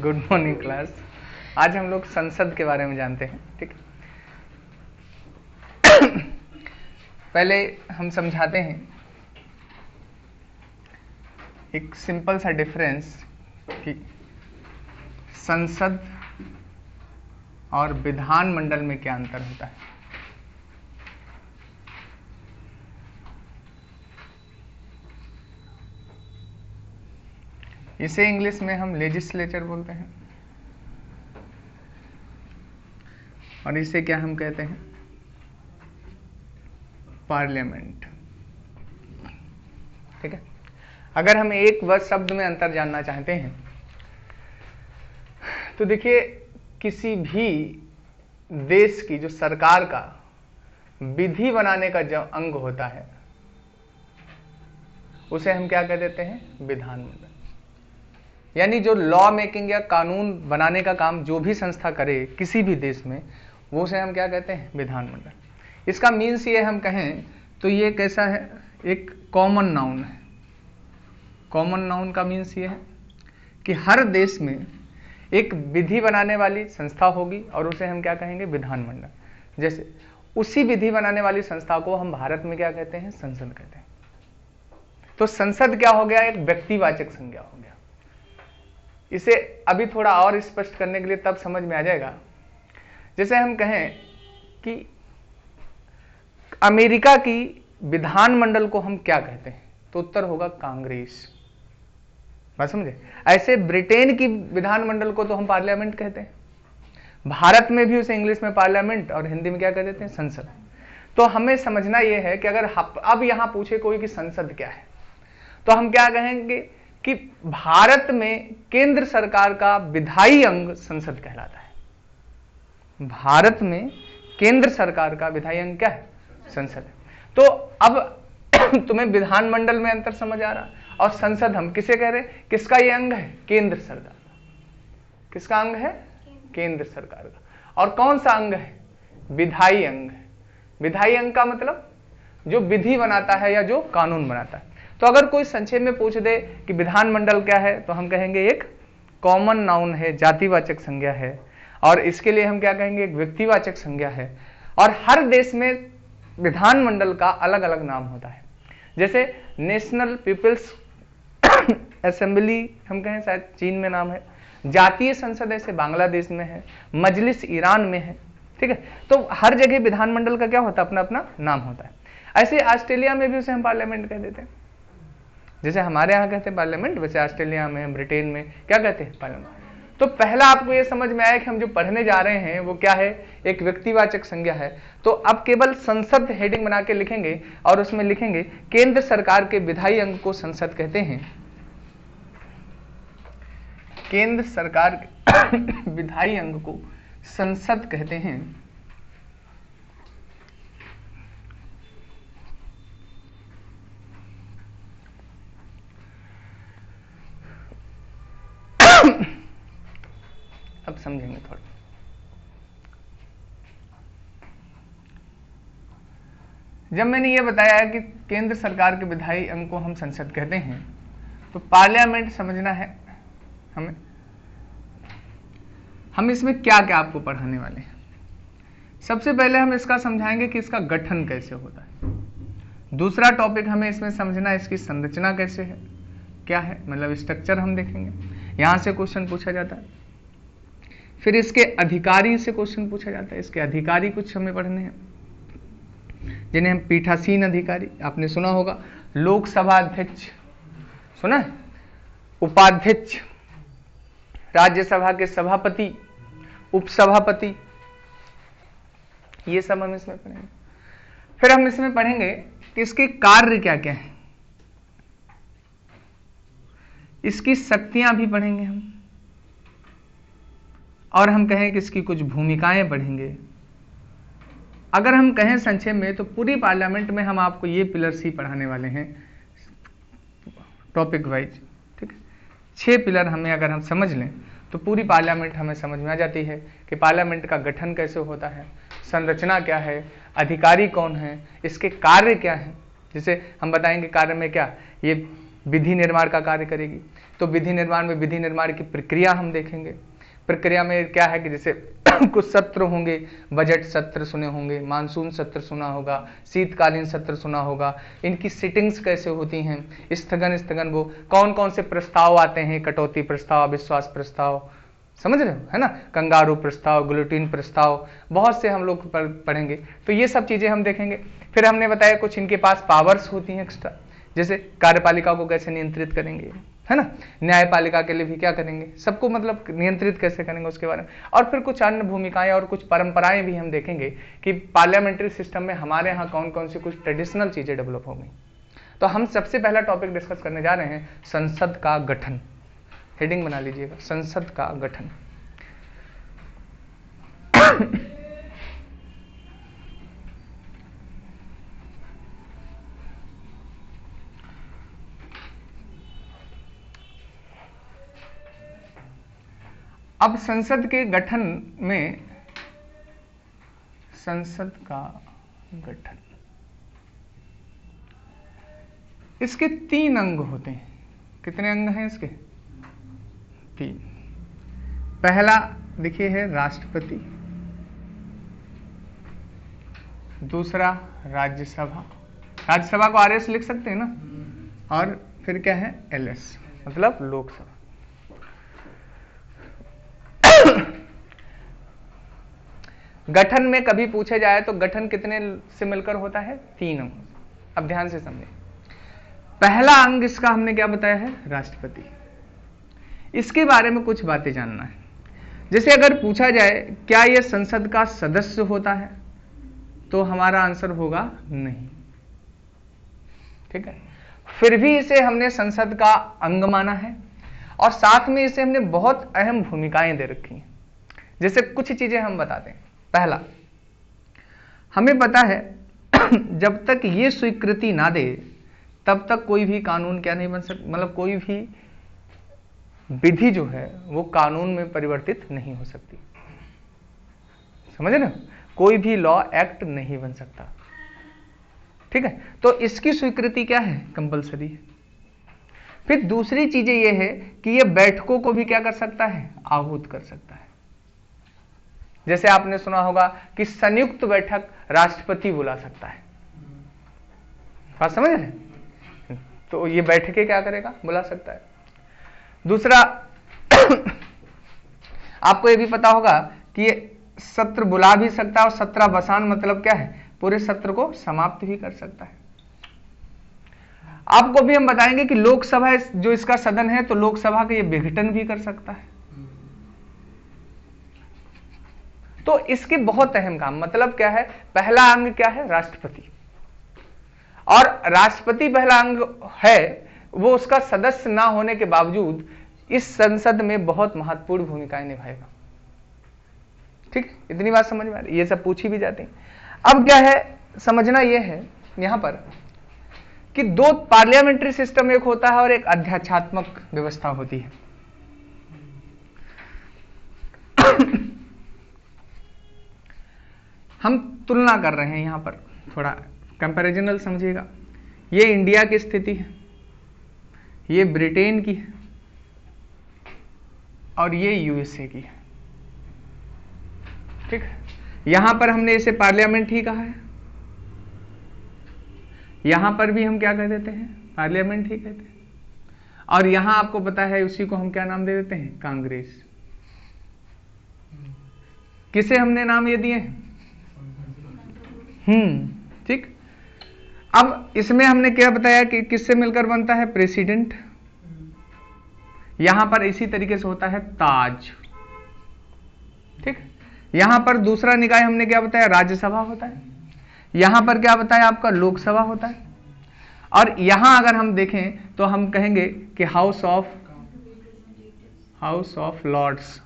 Good morning class. आज हम लोग संसद के बारे में जानते हैं, ठीक है। पहले हम समझाते हैं एक सिंपल सा डिफरेंस कि संसद और विधानमंडल में क्या अंतर होता है। इसे इंग्लिश में हम लेजिस्लेचर बोलते हैं और इसे क्या हम कहते हैं, पार्लियामेंट, ठीक है। अगर हम एक वर्ड शब्द में अंतर जानना चाहते हैं तो देखिए, किसी भी देश की जो सरकार का विधि बनाने का जो अंग होता है उसे हम क्या कह देते हैं, विधानमंडल। यानी जो लॉ मेकिंग या कानून बनाने का काम जो भी संस्था करे किसी भी देश में, वो से हम क्या कहते हैं, विधानमंडल। इसका मीन्स ये हम कहें तो ये कैसा है, एक कॉमन नाउन है। कॉमन नाउन का मीन्स ये है कि हर देश में एक विधि बनाने वाली संस्था होगी और उसे हम क्या कहेंगे, विधानमंडल। जैसे उसी विधि बनाने वाली संस्था को हम भारत में क्या कहते हैं, संसद कहते हैं। तो संसद क्या हो गया, एक व्यक्तिवाचक संज्ञा हो गया। इसे अभी थोड़ा और स्पष्ट करने के लिए तब समझ में आ जाएगा, जैसे हम कहें कि अमेरिका की विधानमंडल को हम क्या कहते हैं, तो उत्तर होगा कांग्रेस। बात समझे। ऐसे ब्रिटेन की विधानमंडल को तो हम पार्लियामेंट कहते हैं। भारत में भी उसे इंग्लिश में पार्लियामेंट और हिंदी में क्या कह देते हैं, संसद। तो हमें समझना यह है कि अगर अब यहां पूछे कोई कि संसद क्या है, तो हम क्या कहेंगे कि भारत में केंद्र सरकार का विधायी अंग संसद कहलाता है। भारत में केंद्र सरकार का विधायी अंग क्या है, संसद है। तो अब तुम्हें विधानमंडल में अंतर समझ आ रहा, और संसद हम किसे कह रहे हैं, किसका ये अंग है, केंद्र सरकार का। किसका अंग है, केंद्र सरकार का। और कौन सा अंग है, विधायी अंग है। विधायी अंग का मतलब जो विधि बनाता है या जो कानून बनाता है। तो अगर कोई संक्षेप में पूछ दे कि विधानमंडल क्या है, तो हम कहेंगे एक कॉमन नाउन है, जातिवाचक संज्ञा है। और इसके लिए हम क्या कहेंगे, एक व्यक्तिवाचक संज्ञा है। और हर देश में विधानमंडल का अलग अलग नाम होता है। जैसे नेशनल पीपल्स असेंबली हम कहें, शायद चीन में नाम है। जातीय संसद ऐसे बांग्लादेश में है, मजलिस ईरान में है, ठीक है। तो हर जगह विधानमंडल का क्या होता है, अपना अपना नाम होता है। ऐसे ऑस्ट्रेलिया में भी उसे हम पार्लियामेंट कह देते हैं। जैसे हमारे यहाँ कहते हैं पार्लियामेंट, वैसे ऑस्ट्रेलिया में, ब्रिटेन में क्या कहते हैं, पार्लियामेंट। तो पहला आपको ये समझ में आया कि हम जो पढ़ने जा रहे हैं वो क्या है, एक व्यक्तिवाचक संज्ञा है। तो अब केवल संसद हेडिंग बना के लिखेंगे और उसमें लिखेंगे केंद्र सरकार के विधायी अंग को संसद कहते हैं। केंद्र सरकार के विधायी अंग को संसद कहते हैं। अब समझेंगे थोड़ा। जब मैंने ये बताया कि केंद्र सरकार के विधायी अंग को हम संसद कहते हैं, तो पार्लियामेंट समझना है हमें। हम इसमें क्या क्या आपको पढ़ाने वाले हैं। सबसे पहले हम इसका समझाएंगे कि इसका गठन कैसे होता है। दूसरा टॉपिक हमें इसमें समझना, इसकी संरचना कैसे है, क्या है, मतलब स्ट्रक्चर हम देखेंगे। यहां से क्वेश्चन पूछा जाता है। फिर इसके अधिकारी से क्वेश्चन पूछा जाता है। इसके अधिकारी कुछ हमें पढ़ने हैं, जिन्हें हम पीठासीन अधिकारी, आपने सुना होगा, लोकसभा अध्यक्ष सुना है, उपाध्यक्ष, राज्यसभा के सभापति, उपसभापति, ये सब हम इसमें पढ़ेंगे। फिर हम इसमें पढ़ेंगे कि इसके कार्य क्या क्या है, इसकी शक्तियां भी पढ़ेंगे हम, और हम कहें कि इसकी कुछ भूमिकाएं पढ़ेंगे। अगर हम कहें संक्षेप में तो पूरी पार्लियामेंट में हम आपको ये पिलर्स ही पढ़ाने वाले हैं, टॉपिक वाइज, ठीक है। 6 पिलर हमें अगर हम समझ लें तो पूरी पार्लियामेंट हमें समझ में आ जाती है कि पार्लियामेंट का गठन कैसे होता है, संरचना क्या है, अधिकारी कौन है, इसके कार्य क्या है। जैसे हम बताएंगे कार्य में क्या, ये विधि निर्माण का कार्य करेगी। तो विधि निर्माण में विधि निर्माण की प्रक्रिया हम देखेंगे। प्रक्रिया में क्या है कि जैसे कुछ सत्र होंगे, बजट सत्र सुने होंगे, मानसून सत्र सुना होगा, शीतकालीन सत्र सुना होगा, इनकी सिटिंग्स कैसे होती हैं, स्थगन वो कौन कौन से प्रस्ताव आते हैं, कटौती प्रस्ताव, अविश्वास प्रस्ताव, समझ रहे हो, है ना, कंगारू प्रस्ताव, ग्लूटीन प्रस्ताव, बहुत से हम लोग पढ़ेंगे। तो ये सब चीजें हम देखेंगे। फिर हमने बताया कुछ इनके पास पावर्स होती हैं एक्स्ट्रा, जैसे कार्यपालिका को कैसे नियंत्रित करेंगे, है ना, न्यायपालिका के लिए भी क्या करेंगे, सबको मतलब नियंत्रित कैसे करेंगे उसके बारे में। और फिर कुछ अन्य भूमिकाएं और कुछ परंपराएं भी हम देखेंगे कि पार्लियामेंट्री सिस्टम में हमारे यहाँ कौन कौन सी कुछ ट्रेडिशनल चीजें डेवलप होंगी। तो हम सबसे पहला टॉपिक डिस्कस करने जा रहे हैं संसद का गठन। हेडिंग बना लीजिएगा, संसद का गठन। अब संसद के गठन में, संसद का गठन, इसके 3 अंग होते हैं। कितने अंग हैं इसके? 3। पहला देखिए है राष्ट्रपति, दूसरा राज्यसभा, राज्यसभा को आरएस लिख सकते हैं ना, और फिर क्या है एलएस, मतलब लोकसभा। गठन में कभी पूछे जाए तो गठन कितने से मिलकर होता है? 3 अंग। अब ध्यान से समझें। पहला अंग इसका हमने क्या बताया है? राष्ट्रपति। इसके बारे में कुछ बातें जानना है। जैसे अगर पूछा जाए क्या यह संसद का सदस्य होता है, तो हमारा आंसर होगा नहीं, ठीक है। फिर भी इसे हमने संसद का अंग माना है, और साथ में इसे हमने बहुत अहम भूमिकाएं दे रखी हैं। जैसे कुछ चीजें हम बताते हैं। पहला, हमें पता है जब तक ये स्वीकृति ना दे तब तक कोई भी कानून क्या नहीं बन सकता, मतलब कोई भी विधि जो है वो कानून में परिवर्तित नहीं हो सकती। समझे ना, कोई भी लॉ एक्ट नहीं बन सकता, ठीक है। तो इसकी स्वीकृति क्या है? कंपलसरी है। फिर दूसरी चीजें ये है कि ये बैठकों को भी क्या कर सकता है? आहूत कर सकता है। जैसे आपने सुना होगा कि संयुक्त बैठक राष्ट्रपति बुला सकता है, बात समझ रहे हैं? तो ये बैठकें क्या करेगा? बुला सकता है। दूसरा आपको ये भी पता होगा कि ये सत्र बुला भी सकता है, और सत्रावसान मतलब क्या है? पूरे सत्र को समाप्त भी कर सकता है। आपको भी हम बताएंगे कि लोकसभा जो इसका सदन है, तो लोकसभा का ये विघटन भी कर सकता है। तो इसके बहुत अहम काम, मतलब क्या है? पहला अंग क्या है? राष्ट्रपति। और राष्ट्रपति पहला अंग है, वो उसका सदस्य ना होने के बावजूद इस संसद में बहुत महत्वपूर्ण भूमिकाएं निभाएगा, ठीक है। इतनी बात समझ में आ रही? ये सब पूछी भी जाती है। अब क्या है समझना, ये है यहां पर कि 2 पार्लियामेंट्री सिस्टम एक होता है और एक अध्यात्मक व्यवस्था होती है। हम तुलना कर रहे हैं यहां पर, थोड़ा कंपैरिजनल समझिएगा। ये इंडिया की स्थिति है, ये ब्रिटेन की है, और ये यूएसए की है, ठीक है। यहां पर हमने इसे पार्लियामेंट ही कहा है, यहां पर भी हम क्या कह देते हैं? पार्लियामेंट ही कहते हैं। और यहां आपको पता है उसी को हम क्या नाम दे देते हैं? कांग्रेस। किसे हमने नाम ये दिए हैं? ठीक। अब इसमें हमने क्या बताया कि किससे मिलकर बनता है? प्रेसिडेंट। यहां पर इसी तरीके से होता है ताज, ठीक। यहां पर दूसरा निकाय हमने क्या बताया? राज्यसभा होता है। यहां पर क्या बताया आपका? लोकसभा होता है। और यहां अगर हम देखें तो हम कहेंगे कि हाउस ऑफ लॉर्ड्स,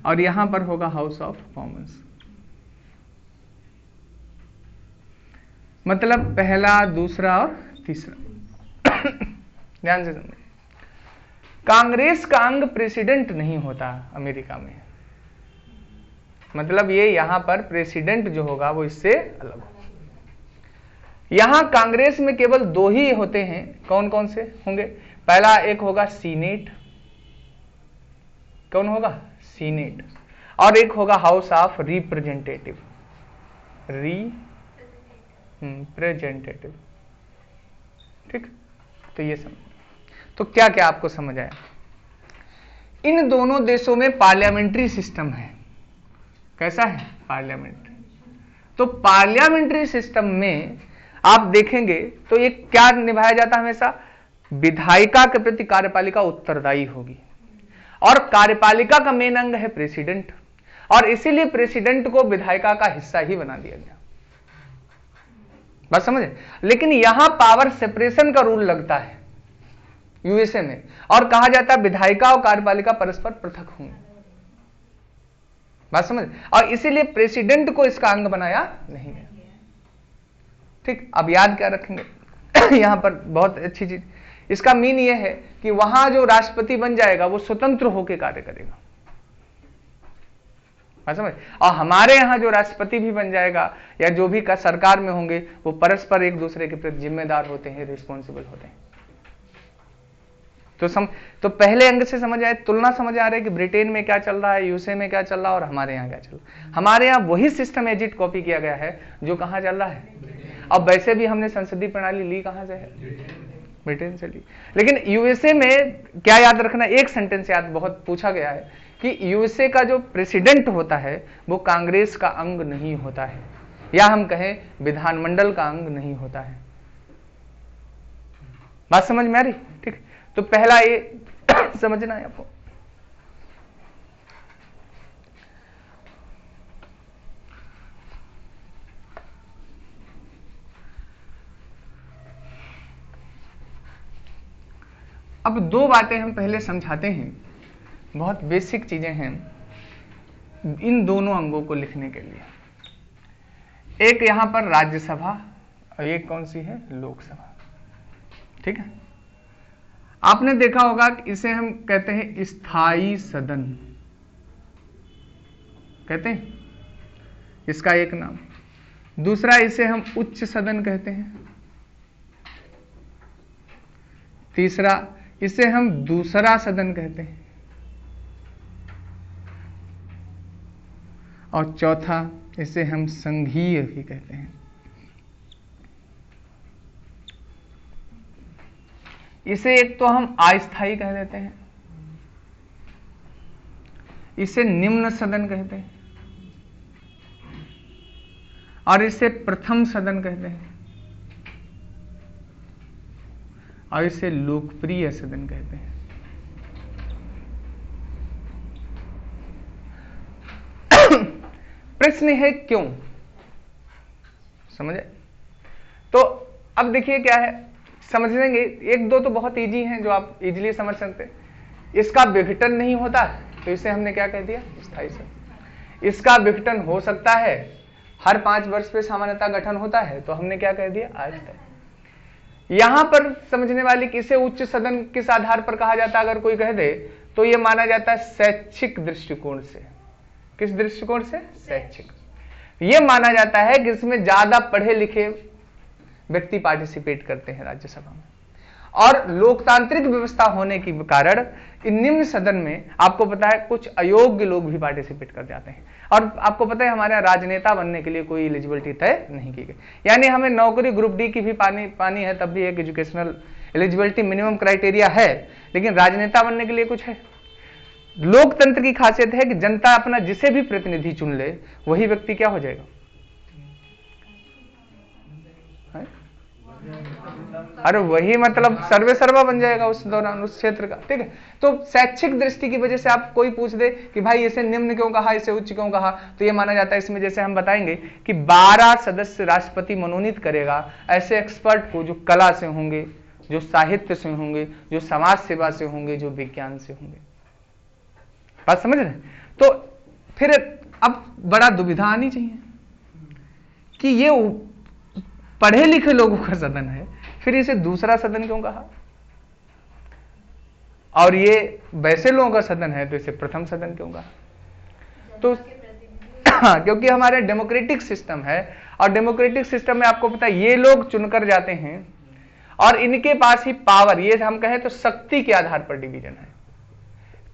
और यहां पर होगा हाउस ऑफ कॉमन्स। मतलब पहला, दूसरा और तीसरा। ध्यान से समझिए। कांग्रेस का अंग प्रेसिडेंट नहीं होता अमेरिका में, मतलब ये यहां पर प्रेसिडेंट जो होगा वो इससे अलग होगा। यहां कांग्रेस में केवल 2 ही होते हैं। कौन कौन से होंगे? पहला एक होगा सीनेट। कौन होगा? सीनेट। और एक होगा हाउस ऑफ रिप्रेजेंटेटिव। रिप्रेजेंटेटिव। ठीक, तो ये समझ। तो क्या क्या आपको समझ आया? इन दोनों देशों में पार्लियामेंट्री सिस्टम है। कैसा है? पार्लियामेंट्री। तो पार्लियामेंट्री सिस्टम में आप देखेंगे तो ये क्या निभाया जाता है? हमेशा विधायिका के प्रति कार्यपालिका उत्तरदायी होगी, और कार्यपालिका का मेन अंग है प्रेसिडेंट, और इसीलिए प्रेसिडेंट को विधायिका का हिस्सा ही बना दिया गया। बात समझे? लेकिन यहां पावर सेपरेशन का रूल लगता है यूएसए में, और कहा जाता है विधायिका और कार्यपालिका परस्पर पृथक होंगे। बात समझ? और इसीलिए प्रेसिडेंट को इसका अंग बनाया नहीं है। ठीक, अब याद क्या रखेंगे? यहां पर बहुत अच्छी चीज, इसका मीन यह है कि वहां जो राष्ट्रपति बन जाएगा वो स्वतंत्र होकर कार्य करेगा। बात समझ? और हमारे यहां जो राष्ट्रपति भी बन जाएगा या जो भी का सरकार में होंगे वो परस्पर एक दूसरे के प्रति जिम्मेदार होते हैं, रिस्पॉन्सिबल होते हैं। तो पहले अंग से समझ आए, तुलना समझ आ रही है कि ब्रिटेन में क्या चल रहा है, यूएसए में क्या चल रहा है और हमारे यहाँ क्या चल रहा है। हमारे यहाँ वही सिस्टम एजिट कॉपी किया गया है जो कहाँ चल रहा है। अब वैसे भी हमने संसदीय प्रणाली ली कहाँ से है? ब्रिटेन से ली। लेकिन यूएसए में क्या याद रखना, एक सेंटेंस याद बहुत पूछा गया है कि यूएसए का जो प्रेसिडेंट होता है वो कांग्रेस का अंग नहीं होता है, या हम कहें विधानमंडल का अंग नहीं होता है। बात समझ में आ रही? ठीक, तो पहला ये समझना है आपको। अब 2 बातें हम पहले समझाते हैं, बहुत बेसिक चीजें हैं इन दोनों अंगों को लिखने के लिए। एक यहां पर राज्यसभा और एक कौन सी है? लोकसभा। ठीक है, आपने देखा होगा कि इसे हम कहते हैं स्थायी सदन, कहते हैं इसका एक नाम। दूसरा इसे हम उच्च सदन कहते हैं। तीसरा इसे हम दूसरा सदन कहते हैं। और चौथा इसे हम संघीय भी कहते हैं। इसे एक तो हम अस्थायी कह देते हैं, इसे निम्न सदन कहते हैं, और इसे प्रथम सदन कहते हैं, और इसे लोकप्रिय सदन कहते हैं। प्रश्न है क्यों? समझे? तो अब देखिए क्या है, समझ लेंगे। 1-2 तो बहुत इजी हैं जो आप इजीली समझ सकते हैं। इसका विघटन नहीं होता तो इसे हमने क्या कह दिया? स्थायी सदन। इसका विघटन हो सकता है, हर 5 वर्ष पे सामान्यतः गठन होता है, तो हमने क्या कह दिया? अस्थायी। यहां पर समझने वाली कि इसे उच्च सदन किस आधार पर कहा जाता है अगर कोई कह दे तो यह माना जाता है शैक्षिक दृष्टिकोण से। किस दृष्टिकोण से? शैक्षिक। यह माना जाता है कि इसमें ज्यादा पढ़े लिखे व्यक्ति पार्टिसिपेट करते हैं राज्यसभा में, और लोकतांत्रिक व्यवस्था होने के कारण निम्न सदन में आपको पता है कुछ अयोग्य लोग भी पार्टिसिपेट कर जाते हैं। और आपको पता है हमारे यहाँ राजनेता बनने के लिए कोई एलिजिबिलिटी तय नहीं की गई, यानी हमें नौकरी ग्रुप डी की भी पानी है, तब भी एक एजुकेशनल एलिजिबिलिटी मिनिमम क्राइटेरिया है, लेकिन राजनेता बनने के लिए कुछ है। लोकतंत्र की खासियत है कि जनता अपना जिसे भी प्रतिनिधि चुन ले वही व्यक्ति क्या हो जाएगा? अरे वही मतलब सर्वे सर्वा बन जाएगा उस दौरान उस क्षेत्र का। ठीक है, तो शैक्षिक दृष्टि की वजह से आप कोई पूछ दे कि भाई इसे निम्न क्यों कहा, इसे उच्च क्यों कहा, तो ये माना जाता है इसमें जैसे हम बताएंगे कि 12 सदस्य राष्ट्रपति मनोनीत करेगा ऐसे एक्सपर्ट को जो कला से होंगे, जो साहित्य से होंगे, जो समाज सेवा से होंगे, जो विज्ञान से होंगे। बात समझ रहे? तो फिर अब बड़ा दुविधा आनी चाहिए कि ये पढ़े लिखे लोगों का सदन है, फिर इसे दूसरा सदन क्यों कहा? और ये वैसे लोगों का सदन है तो इसे प्रथम सदन क्यों कहा? तो क्योंकि हमारे डेमोक्रेटिक सिस्टम है, और डेमोक्रेटिक सिस्टम में आपको पता है ये लोग चुनकर जाते हैं और इनके पास ही पावर, ये हम कहें तो शक्ति के आधार पर डिवीजन है।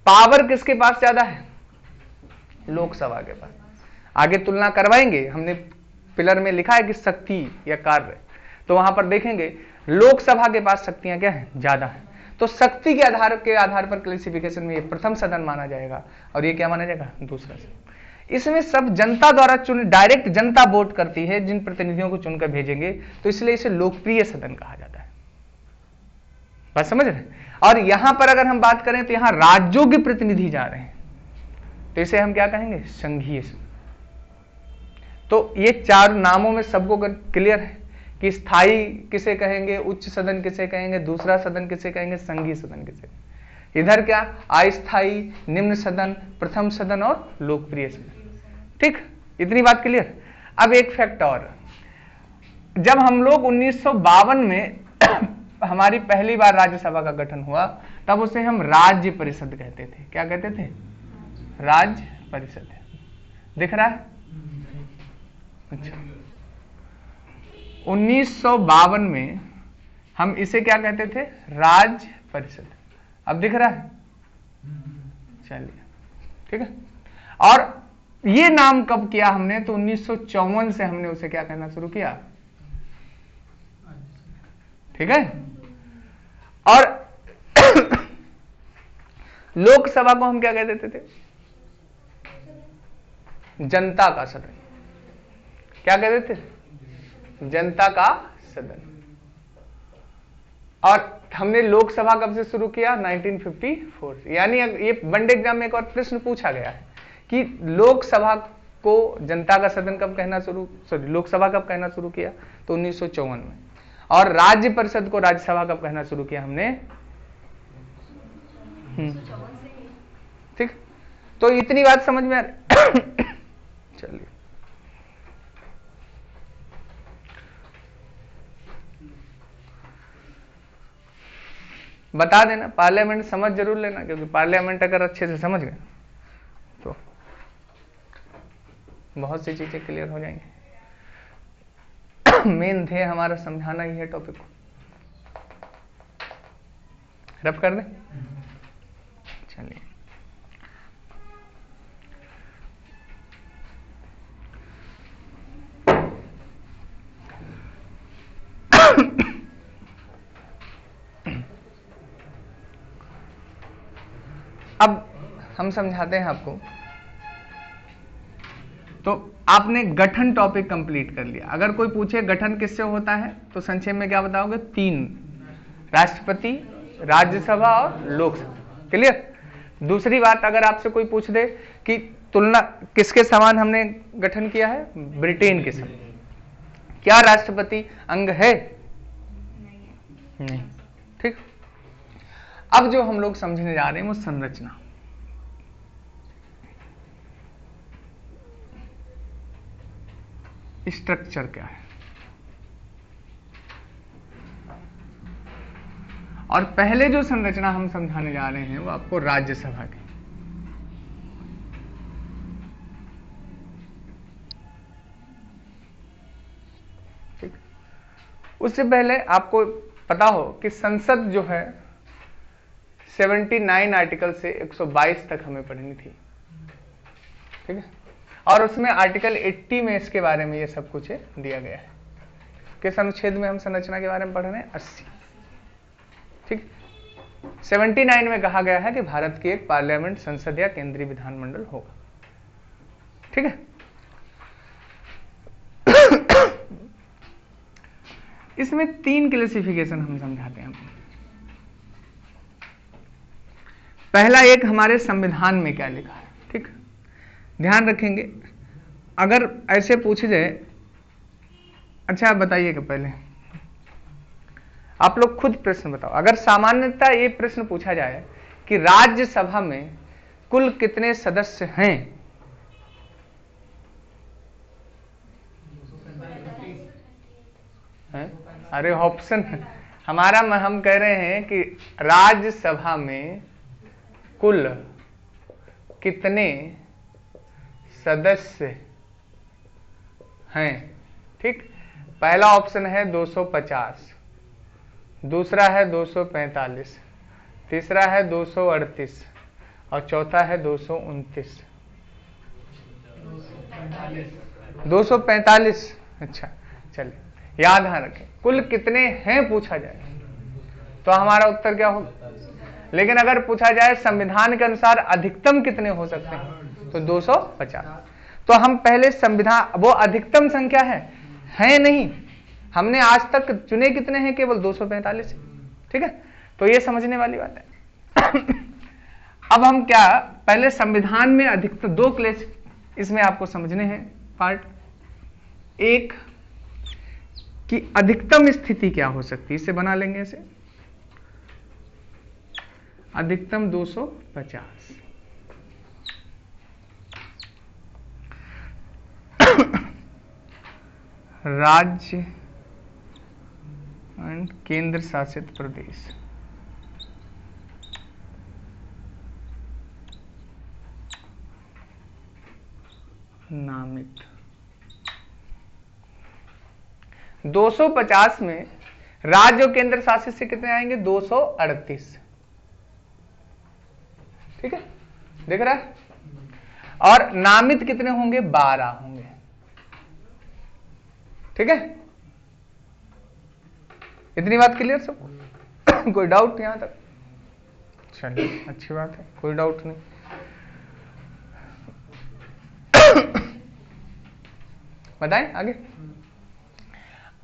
पावर किसके पास ज्यादा है? लोकसभा के पास। आगे तुलना करवाएंगे, हमने पिलर में लिखा है कि शक्ति या कार्य, तो वहां पर देखेंगे लोकसभा के पास शक्तियां क्या है? ज्यादा है। तो शक्ति के आधार पर क्लासिफिकेशन में ये प्रथम सदन माना जाएगा और ये क्या माना जाएगा? दूसरा सदन। इसमें सब जनता द्वारा चुन, डायरेक्ट जनता वोट करती है जिन प्रतिनिधियों को चुनकर भेजेंगे, तो इसलिए इसे लोकप्रिय सदन कहा जाता है। बात समझ रहे? और यहां पर अगर हम बात करें तो यहां राज्यों के प्रतिनिधि जा रहे हैं, तो इसे हम क्या कहेंगे? संघीय सदन। तो ये चार नामों में सबको क्लियर है कि स्थायी किसे कहेंगे, उच्च सदन किसे कहेंगे, दूसरा सदन किसे कहेंगे, संघीय सदन किसे। इधर क्या? अस्थायी, निम्न सदन, प्रथम सदन और लोकप्रिय सदन। ठीक, इतनी बात क्लियर। अब एक फैक्ट और, जब हम लोग 1952 में हमारी पहली बार राज्यसभा का गठन हुआ, तब उसे हम राज्य परिषद कहते थे। क्या कहते थे? राज्य परिषद। दिख रहा है? अच्छा, 1952 में हम इसे क्या कहते थे? राज्य परिषद। अब दिख रहा है? चलिए, ठीक है। और ये नाम कब किया हमने? तो 1954 से हमने उसे क्या कहना शुरू किया? ठीक है। और लोकसभा को हम क्या कह देते थे? जनता का सदन। क्या कह देते थे? जनता का सदन। और हमने लोकसभा कब से शुरू किया? 1954। यानी ये वनडे एग्जाम में एक और प्रश्न पूछा गया है कि लोकसभा को जनता का सदन कब कहना लोकसभा कब कहना शुरू किया? तो 1954 में। और राज्य परिषद को राज्यसभा कब कहना शुरू किया हमने? ठीक, तो इतनी बात समझ में आ रही? चलिए, बता देना, पार्लियामेंट समझ जरूर लेना, क्योंकि पार्लियामेंट अगर अच्छे से समझ गए तो बहुत सी चीजें क्लियर हो जाएंगी। मेन ध्येय हमारा समझाना ही है टॉपिक को। रब कर दें? चलिए, अब हम समझाते हैं आपको। तो आपने गठन टॉपिक कंप्लीट कर लिया। अगर कोई पूछे गठन किससे होता है, तो संक्षेप में क्या बताओगे? 3, राष्ट्रपति, राज्यसभा और लोकसभा। क्लियर? दूसरी बात, अगर आपसे कोई पूछ दे कि तुलना किसके समान हमने गठन किया है? ब्रिटेन के समान। क्या राष्ट्रपति अंग है? नहीं। ठीक, अब जो हम लोग समझने जा रहे हैं वो संरचना। स्ट्रक्चर क्या है? और पहले जो संरचना हम समझाने जा रहे हैं वो आपको राज्यसभा की। ठीक, उससे पहले आपको पता हो कि संसद जो है 79 आर्टिकल से 122 तक हमें पढ़नी थी। ठीक है, और उसमें आर्टिकल 80 में इसके बारे में ये सब कुछ दिया गया है। किस अनुच्छेद में हम संरचना के बारे में पढ़ रहे हैं? 80। ठीक, 79 में कहा गया है कि भारत की एक पार्लियामेंट, संसद या केंद्रीय विधानमंडल होगा। ठीक है, इसमें 3 क्लासिफिकेशन हम समझाते हैं। पहला एक हमारे संविधान में क्या लिखा है। ठीक, ध्यान रखेंगे अगर ऐसे पूछे जाए। अच्छा, आप बताइएगा, पहले आप लोग खुद प्रश्न बताओ। अगर सामान्यतः ये प्रश्न पूछा जाए कि राज्यसभा में कुल कितने सदस्य हैं? अरे ऑप्शन हमारा, हम कह रहे हैं कि राज्यसभा में कुल कितने सदस्य हैं, ठीक। पहला ऑप्शन है 250, दूसरा है 245, तीसरा है 238 और चौथा है 229। 245। अच्छा चलिए याद ध्यान रखें, कुल कितने हैं पूछा जाए तो हमारा उत्तर क्या होगा। लेकिन अगर पूछा जाए संविधान के अनुसार अधिकतम कितने हो सकते हैं तो 250। तो हम पहले संविधान, वो अधिकतम संख्या है नहीं, हमने आज तक चुने कितने हैं, केवल 245, ठीक है। तो ये समझने वाली बात है। अब हम क्या, पहले संविधान में अधिकतम दो क्लेश इसमें आपको समझने हैं पार्ट। एक कि अधिकतम स्थिति क्या हो सकती है, इसे बना लेंगे इसे, अधिकतम 250। राज्य एंड केंद्र शासित प्रदेश, नामित। 250 में राज्य और केंद्र शासित से कितने आएंगे, 238, ठीक है, देख रहा है। और नामित कितने होंगे, 12 होंगे, ठीक है। इतनी बात क्लियर सबको? कोई डाउट यहां तक? चलिए अच्छी बात है, कोई डाउट नहीं। बताएं आगे।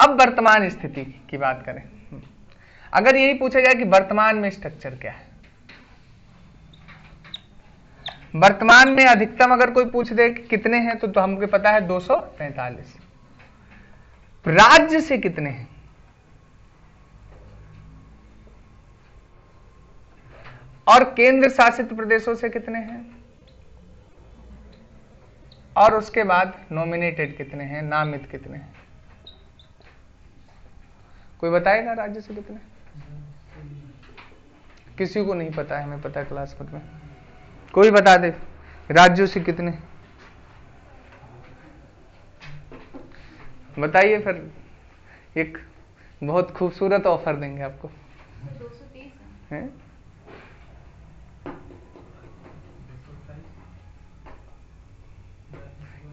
अब वर्तमान स्थिति की बात करें, अगर यही पूछा जाए कि वर्तमान में स्ट्रक्चर क्या है, वर्तमान में अधिकतम अगर कोई पूछ दे कि कितने हैं तो हमको पता है 243। राज्य से कितने हैं और केंद्र शासित प्रदेशों से कितने हैं, और उसके बाद नॉमिनेटेड कितने हैं, नामित कितने हैं। कोई बताएगा राज्य से कितने? किसी को नहीं पता है, हमें पता है क्लास में। कोई बता दे राज्यों से कितने, बताइए। फिर एक बहुत खूबसूरत ऑफर देंगे आपको। 230 है?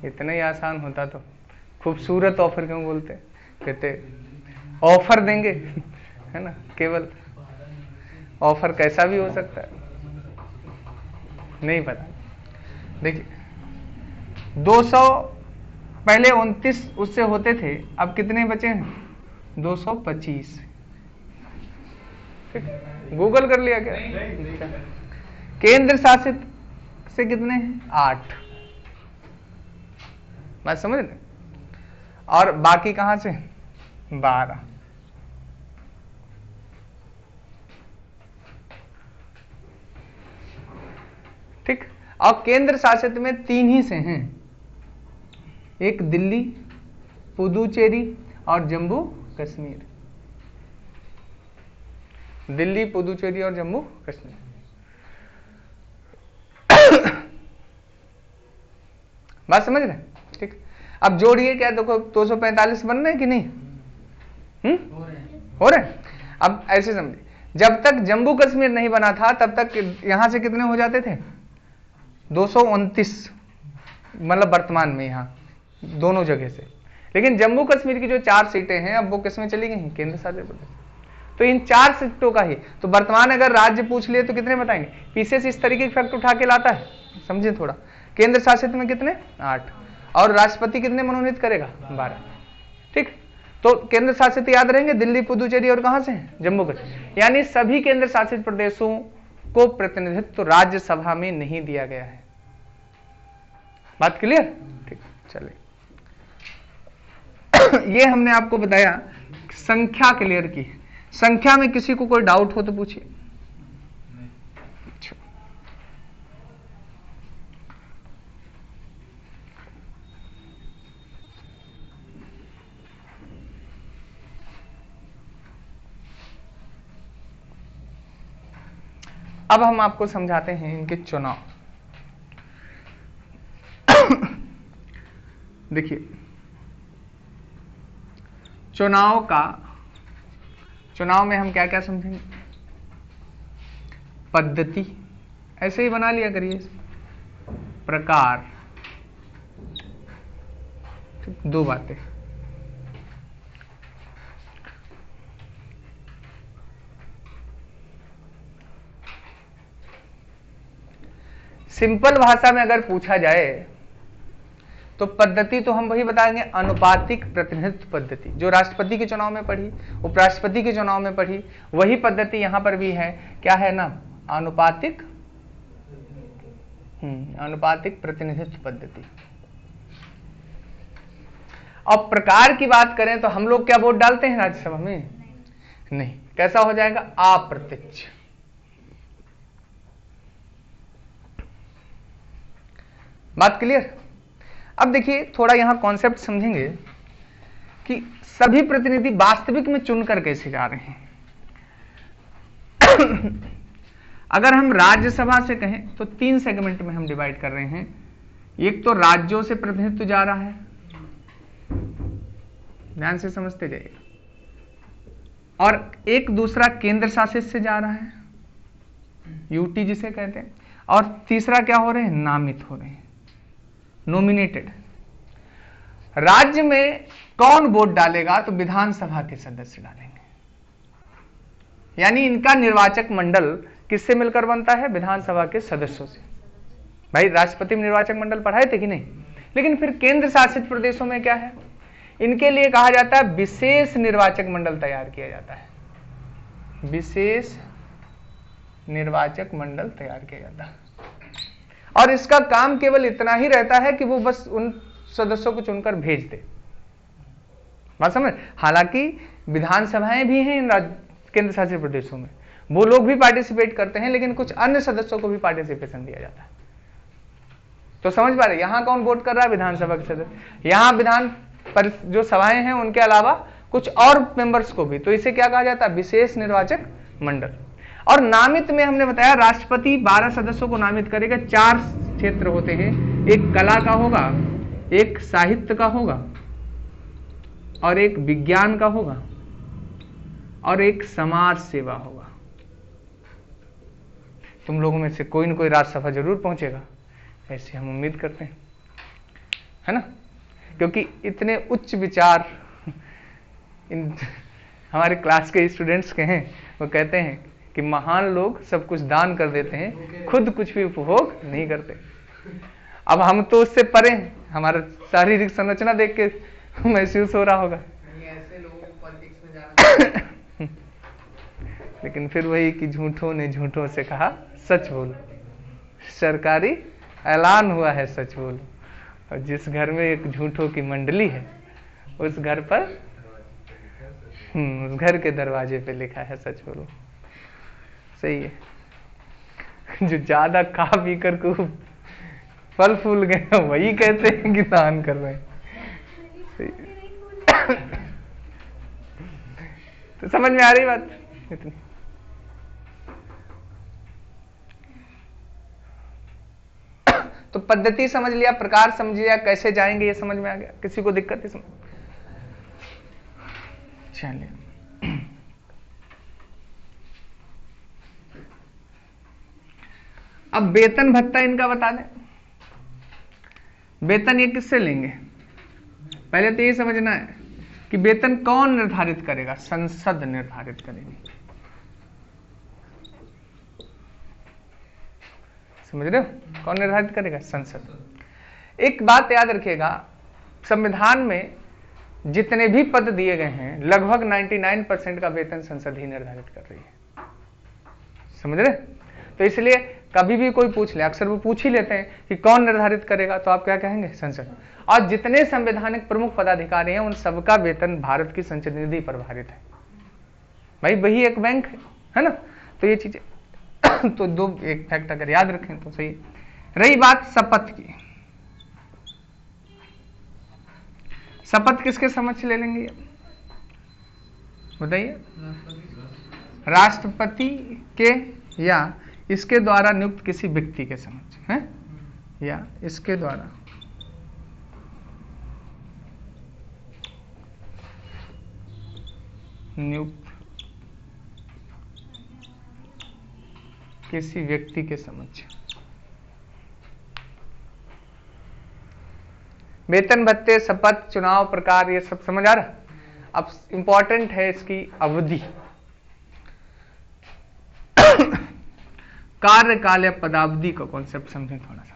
इतना ही आसान होता तो खूबसूरत ऑफर क्यों बोलते, कहते ऑफर देंगे, है ना। केवल ऑफर कैसा भी हो सकता है, नहीं पता। देखिए 200 पहले 29 उससे होते थे, अब कितने बचे हैं, 225। गूगल कर लिया क्या? केंद्र शासित से कितने हैं, 8। बात समझ रहे? और बाकी कहां से, 12। ठीक। और केंद्र शासित में 3 ही से हैं, एक दिल्ली, पुदुचेरी और जम्मू कश्मीर। दिल्ली, पुदुचेरी और जम्मू कश्मीर। बात समझ रहे? ठीक। अब जोड़िए क्या, देखो 245 बन रहे हैं कि नहीं? हो रहे हैं। अब ऐसे समझिए, जब तक जम्मू कश्मीर नहीं बना था तब तक यहां से कितने हो जाते थे, 229, मतलब वर्तमान में यहां दोनों जगह से। लेकिन जम्मू कश्मीर की जो 4 सीटें हैं अब वो किसमें चली गई, केंद्र शासित प्रदेश। तो इन 4 सीटों का ही तो वर्तमान अगर राज्य पूछ लिए तो कितने बताएंगे, पीछे से इस तरीके के फैक्ट उठा के लाता है, समझे थोड़ा। केंद्र शासित में कितने, 8, और राष्ट्रपति कितने मनोनीत करेगा, 12। ठीक। तो केंद्र शासित याद रहेंगे दिल्ली, पुदुचेरी और कहां से, जम्मू कश्मीर। यानी सभी केंद्र शासित प्रदेशों को प्रतिनिधित्व राज्यसभा में नहीं दिया गया है। बात क्लियर? ठीक, चलिए। ये हमने आपको बताया, संख्या क्लियर की। संख्या में किसी को कोई डाउट हो तो पूछिए। अच्छा, अब हम आपको समझाते हैं इनके चुनाव। देखिए चुनाव में हम क्या क्या समझेंगे? पद्धति, ऐसे ही बना लिया करिए, प्रकार, 2 बातें। सिंपल भाषा में अगर पूछा जाए तो पद्धति तो हम वही बताएंगे, अनुपातिक प्रतिनिधित्व पद्धति, जो राष्ट्रपति के चुनाव में पढ़ी, उपराष्ट्रपति के चुनाव में पढ़ी, वही पद्धति यहां पर भी है। क्या है ना? अनुपातिक प्रतिनिधित्व पद्धति। अब प्रकार की बात करें तो हम लोग क्या वोट डालते हैं राज्यसभा में? नहीं। कैसा हो जाएगा? अप्रत्यक्ष। बात क्लियर? अब देखिए थोड़ा यहां कॉन्सेप्ट समझेंगे कि सभी प्रतिनिधि वास्तविक में चुनकर कैसे जा रहे हैं। अगर हम राज्यसभा से कहें तो 3 सेगमेंट में हम डिवाइड कर रहे हैं। एक तो राज्यों से प्रतिनिधित्व जा रहा है, ध्यान से समझते जाइए, और एक दूसरा केंद्र शासित से जा रहा है, यूटी जिसे कहते हैं, और तीसरा क्या हो रहे हैं? नामित हो रहे हैं, नॉमिनेटेड। राज्य में कौन वोट डालेगा? तो विधानसभा के सदस्य डालेंगे, यानी इनका निर्वाचक मंडल किससे मिलकर बनता है? विधानसभा के सदस्यों से। भाई राष्ट्रपति में निर्वाचक मंडल पढ़ाए थे कि नहीं? लेकिन फिर केंद्र शासित प्रदेशों में क्या है? इनके लिए कहा जाता है विशेष निर्वाचक मंडल तैयार किया जाता है, विशेष निर्वाचक मंडल तैयार किया जाता है। और इसका काम केवल इतना ही रहता है कि वो बस उन सदस्यों को चुनकर भेज दे। बात समझ? हालांकि विधानसभाएं भी हैं इन केंद्र शासित प्रदेशों में, वो लोग भी पार्टिसिपेट करते हैं, लेकिन कुछ अन्य सदस्यों को भी पार्टिसिपेशन दिया जाता है। तो समझ पा रहे यहां कौन वोट कर रहा है? विधानसभा के सदस्य। यहां विधान पर जो सभाएं हैं उनके अलावा कुछ और मेंबर्स को भी, तो इसे क्या कहा जाता है? विशेष निर्वाचक मंडल। और नामित में हमने बताया राष्ट्रपति 12 सदस्यों को नामित करेगा। 4 क्षेत्र होते हैं, एक कला का होगा, एक साहित्य का होगा, और एक विज्ञान का होगा, और एक समाज सेवा होगा। तुम लोगों में से कोई न कोई राज्यसभा जरूर पहुंचेगा, ऐसे हम उम्मीद करते हैं, है ना? क्योंकि इतने उच्च विचार इन हमारे क्लास के स्टूडेंट्स के हैं। वो कहते हैं कि महान लोग सब कुछ दान कर देते हैं, खुद कुछ भी उपभोग नहीं करते। अब हम तो उससे परे, हमारा शारीरिक संरचना देख के महसूस हो रहा होगा। ऐसे लोगों को पॉलिटिक्स में जाना लेकिन फिर वही कि झूठों ने झूठों से कहा सच बोलो, सरकारी ऐलान हुआ है सच बोलो। और जिस घर में एक झूठों की मंडली है, उस घर पर उस घर के दरवाजे पे लिखा है सच बोलो। सही है। जो ज्यादा खा पी कर को फल फूल गए वही कहते हैं कि दान कर रहे हैं। सही है। तो समझ में आ रही बात इतनी? तो पद्धति समझ लिया, प्रकार समझ लिया, कैसे जाएंगे ये समझ में आ गया। किसी को दिक्कत है? समझ चलिए, अब वेतन भत्ता इनका बता दें। वेतन ये किससे लेंगे? पहले तो ये समझना है कि वेतन कौन निर्धारित करेगा? संसद निर्धारित करेगी। समझ रहे हो? कौन निर्धारित करेगा? संसद। एक बात याद रखिएगा, संविधान में जितने भी पद दिए गए हैं लगभग 99% का वेतन संसद ही निर्धारित कर रही है। समझ रहे? तो इसलिए कभी भी कोई पूछ ले, अक्सर वो पूछ ही लेते हैं कि कौन निर्धारित करेगा, तो आप क्या कहेंगे? संसद। और जितने संवैधानिक प्रमुख पदाधिकारी हैं उन सबका वेतन भारत की संचित निधि पर आधारित है। भाई वही एक बैंक है ना? तो ये चीजें तो दो एक फैक्ट अगर याद रखें तो सही। रही बात शपथ की, शपथ किसके समक्ष ले लेंगे बताइए? राष्ट्रपति के या इसके द्वारा नियुक्त किसी व्यक्ति के समक्ष है, या इसके द्वारा नियुक्त किसी व्यक्ति के समक्ष। वेतन भत्ते, शपथ, चुनाव प्रकार, ये सब समझ आ रहा। अब इंपॉर्टेंट है इसकी अवधि। कार्यकाल या पदावधि का कॉन्सेप्ट समझें थोड़ा सा।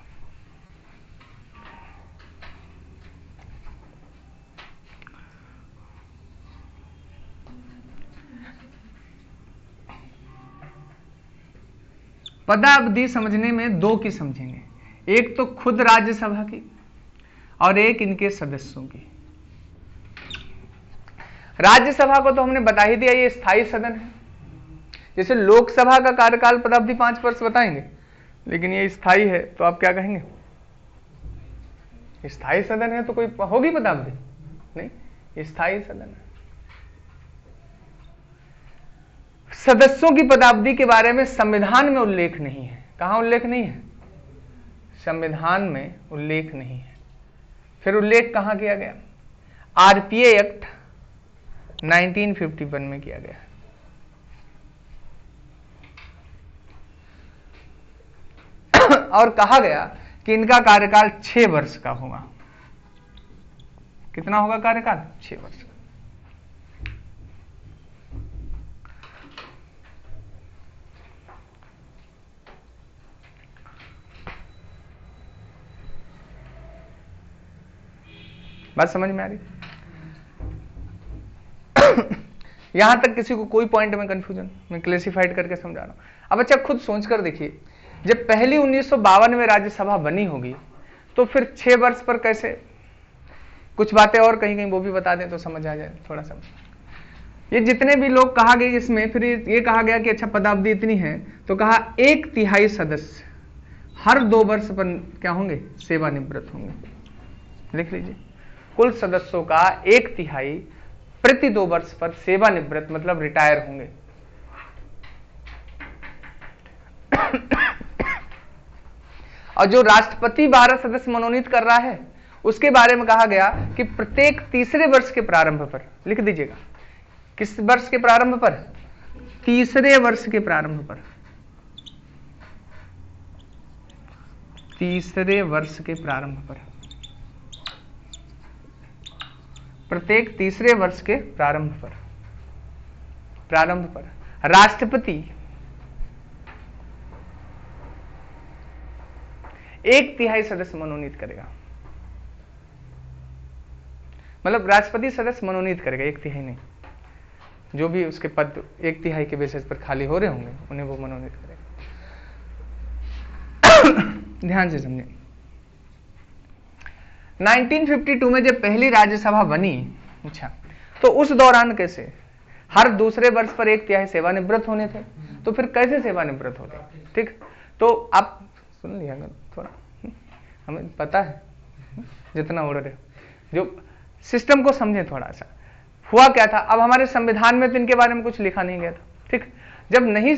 पदावधि समझने में दो की समझेंगे, एक तो खुद राज्यसभा की और एक इनके सदस्यों की। राज्यसभा को तो हमने बता ही दिया, ये स्थायी सदन है। जैसे लोकसभा का कार्यकाल पदावधि 5 वर्ष बताएंगे, लेकिन ये स्थायी है तो आप क्या कहेंगे? स्थायी सदन है तो कोई होगी पदावधि नहीं, ये स्थायी सदन है। सदस्यों की पदावधि के बारे में संविधान में उल्लेख नहीं है। कहां उल्लेख नहीं है? संविधान में उल्लेख नहीं है। फिर उल्लेख कहां किया गया? आरपीए एक्ट 1951 में किया गया। और कहा गया कि इनका कार्यकाल 6 वर्ष का होगा। कितना होगा कार्यकाल? 6 वर्ष का। बात समझ में आ रही? यहां तक किसी को कोई पॉइंट में कंफ्यूजन? मैं क्लेसिफाइड करके समझा रहा हूं। अब अच्छा खुद सोचकर देखिए, जब पहली 1952 में राज्यसभा बनी होगी तो फिर 6 वर्ष पर कैसे? कुछ बातें और कहीं कहीं वो भी बता दें तो समझ आ जाए थोड़ा सा। ये जितने भी लोग कहा गए इसमें, फिर ये कहा गया कि अच्छा पदावधि इतनी है, तो कहा 1/3 सदस्य हर 2 वर्ष पर क्या होंगे? सेवानिवृत्त होंगे। लिख लीजिए, कुल सदस्यों का 1/3 प्रति 2 वर्ष पर सेवानिवृत्त मतलब रिटायर होंगे। और जो राष्ट्रपति 12 सदस्य मनोनीत कर रहा है, उसके बारे में कहा गया कि प्रत्येक तीसरे वर्ष के प्रारंभ पर, लिख दीजिएगा, किस वर्ष के प्रारंभ पर? तीसरे वर्ष के प्रारंभ पर। तीसरे वर्ष के प्रारंभ पर, प्रत्येक तीसरे वर्ष के प्रारंभ पर राष्ट्रपति 1/3 सदस्य मनोनीत करेगा। मतलब राष्ट्रपति सदस्य मनोनीत करेगा, 1/3 नहीं। जो भी उसके पद 1/3 के बेसिस पर खाली हो रहे होंगे उन्हें वो मनोनीत करेगा। ध्यान से समझें, 1952 में जब पहली राज्यसभा बनी, अच्छा, तो उस दौरान कैसे हर दूसरे वर्ष पर 1/3 सेवानिवृत्त होने थे, तो फिर कैसे सेवानिवृत्त होते? ठीक, तो आप सुन लिया थोड़ा, हमें पता है जितना उड़ रहे, जो सिस्टम को समझे थोड़ा सा। हुआ क्या था? अब हमारे संविधान में तो इनके बारे में कुछ लिखा नहीं गया था। ठीक, जब नहीं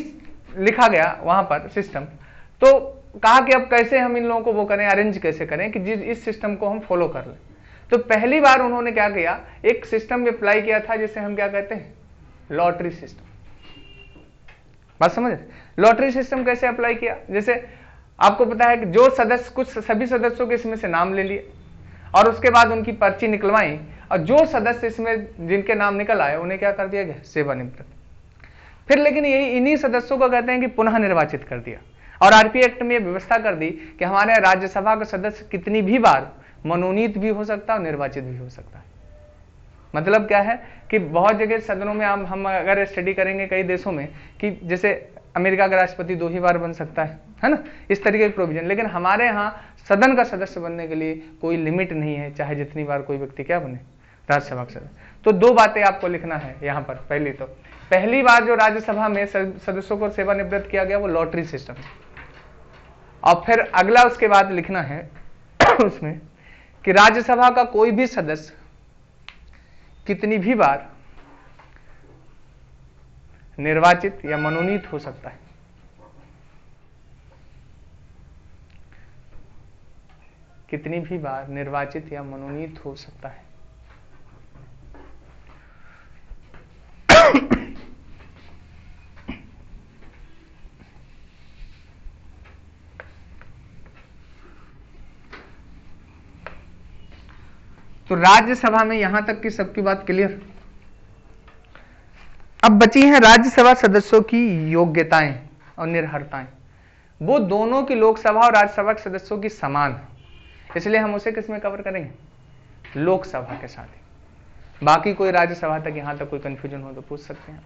लिखा गया वहां पर सिस्टम, तो कहा कि अब कैसे हम इन लोगों को वो करें, अरेंज कैसे करें कि इस सिस्टम को हम फॉलो कर लें। तो पहली बार उन्होंने क्या किया, एक सिस्टम अप्लाई किया था जिसे हम क्या कहते हैं? Lottery system. बात समझ? लॉटरी सिस्टम कैसे अप्लाई किया? जैसे आपको पता है कि जो सदस्य, कुछ सभी सदस्यों के इसमें से नाम ले लिए और उसके बाद उनकी पर्ची निकलवाई, और जो सदस्य इसमें जिनके नाम निकल आए उन्हें क्या कर दिया गया? सेवानिवृत्त। फिर लेकिन यही इन्हीं सदस्यों को कहते हैं कि पुनः निर्वाचित कर दिया, और आरपी एक्ट में यह व्यवस्था कर दी कि हमारे राज्यसभा का सदस्य कितनी भी बार मनोनीत भी हो सकता है और निर्वाचित भी हो सकता है। मतलब क्या है कि बहुत जगह सदनों में हम अगर स्टडी करेंगे कई देशों में, कि जैसे अमेरिका का राष्ट्रपति 2 ही बार बन सकता है ना, इस तरीके के प्रोविजन। लेकिन हमारे यहाँ सदन का सदस्य बनने के लिए कोई लिमिट नहीं है, चाहे जितनी बार कोई व्यक्ति क्या बने, राज्यसभा का सदस्य। तो 2 बातें आपको लिखना है यहाँ पर। पहली तो पहली बार जो राज्यसभा में सदस्यों को सेवानिवृत्त किया गया वो लॉटरी सिस्टम, और फिर अगला उसके बाद लिखना है उसमें कि राज्यसभा का कोई भी सदस्य कितनी भी बार निर्वाचित या मनोनीत हो सकता है। कितनी भी बार निर्वाचित या मनोनीत हो सकता है। तो राज्यसभा में यहां तक की सबकी बात क्लियर। अब बची हैं राज्यसभा सदस्यों की योग्यताएं और निर्भरताएं। वो दोनों की लोकसभा और राज्यसभा के सदस्यों की समान है, इसलिए हम उसे किस में कवर करेंगे, लोकसभा के साथ ही। बाकी कोई राज्यसभा तक, यहां तक कोई कंफ्यूजन हो तो पूछ सकते हैं।